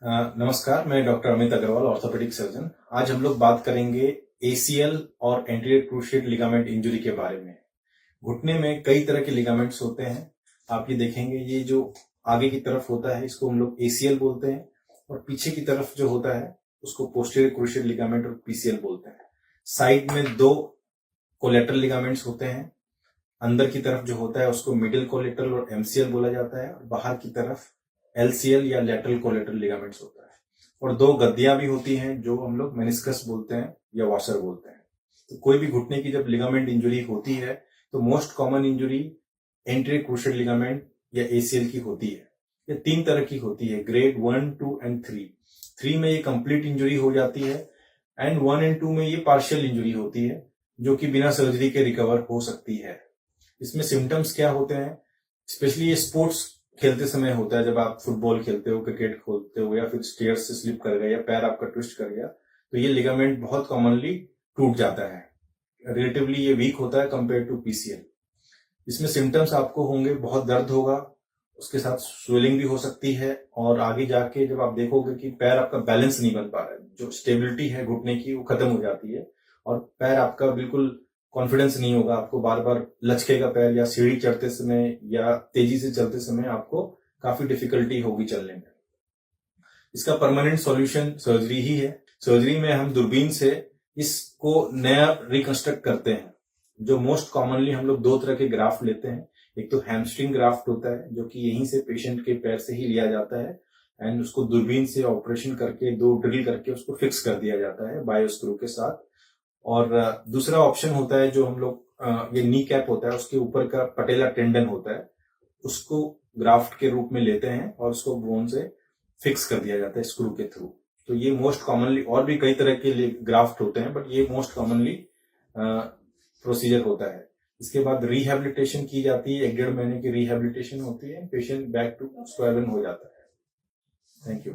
नमस्कार, मैं doctor Amit Agarwal, orthopaedic surgeon. आज हम लोग बात करेंगे एसीएल और एंटीरियर क्रूशिएट लिगामेंट इंजरी के बारे में। घुटने में कई तरह के लिगामेंट्स होते हैं। आप ये देखेंगे, ये जो आगे की तरफ होता है इसको हम लोग एसीएल बोलते हैं, और पीछे की तरफ जो होता है उसको पोस्टीरियर क्रूशिएट लिगामेंट और पीसीएल बोलते हैं। साइड में दो कोलेटरल लिगामेंट्स होते हैं। अंदर की तरफ जो होता है उसको मिडिल कोलेटरल और एमसीएल बोला जाता है, और बाहर की तरफ एलसीएल या लैटरल कोलेटरल लिगामेंट्स होता है। और दो गद्दियां भी होती हैं जो हम लोग मेनिस्कस बोलते हैं या वॉशर बोलते हैं। तो कोई भी घुटने की जब लिगामेंट इंजरी होती है तो most common injury anterior cruciate ligament या एसीएल की होती है। ये तीन तरह की होती है, ग्रेड 1, 2 एंड 3। 3 में ये कंप्लीट इंजरी हो जाती है, एंड 1 एंड 2 में ये पार्शियल इंजरी होती है जो कि बिना सर्जरी के रिकवर हो सकती है। इसमें सिम्टम्स क्या होते हैं? स्पेशली ये स्पोर्ट्स खेलते समय होता है। जब आप फुटबॉल खेलते हो, क्रिकेट खेलते हो, या फिर स्टेयर्स से स्लिप कर गए या पैर आपका ट्विस्ट कर गया, तो ये लिगामेंट बहुत कॉमनली टूट जाता है। रिलेटिवली ये वीक होता है कंपेयर टू पीसीएल। इसमें सिम्टम्स आपको होंगे, बहुत दर्द होगा, उसके साथ स्वेलिंग भी हो सकती है, और आगे जाके जब आप देखोगे कि पैर आपका बैलेंस नहीं बन पा रहा है, जो स्टेबिलिटी है घुटने की वो खत्म हो जाती है, और पैर आपका बिल्कुल कॉन्फिडेंस नहीं होगा। आपको बार बार लचकेगा पैर, या सीढ़ी चढ़ते समय या तेजी से चलते समय आपको काफी डिफिकल्टी होगी चलने में। इसका परमानेंट सॉल्यूशन सर्जरी ही है। सर्जरी में हम दूरबीन से इसको नया रिकंस्ट्रक्ट करते हैं। जो मोस्ट कॉमनली हम लोग दो तरह के ग्राफ्ट लेते हैं। एक तो हैमस्ट्रिंग ग्राफ्ट होता है जो कि यहीं से पेशेंट के पैर से ही लिया जाता है, एंड उसको दूरबीन से ऑपरेशन करके दो ड्रिल करके उसको फिक्स कर दिया जाता है बायो स्क्रू के साथ। और दूसरा ऑप्शन होता है जो हम लोग, ये नी कैप होता है, उसके ऊपर का पटेला टेंडन होता है, उसको ग्राफ्ट के रूप में लेते हैं और उसको बोन से फिक्स कर दिया जाता है स्क्रू के थ्रू। तो ये मोस्ट कॉमनली, और भी कई तरह के ग्राफ्ट होते हैं, बट ये मोस्ट कॉमनली प्रोसीजर होता है। इसके बाद रिहैबिलिटेशन की जाती है, 1-1.5 महीने की रिहैबिलिटेशन होती है, patient back to square one हो जाता है। Thank you.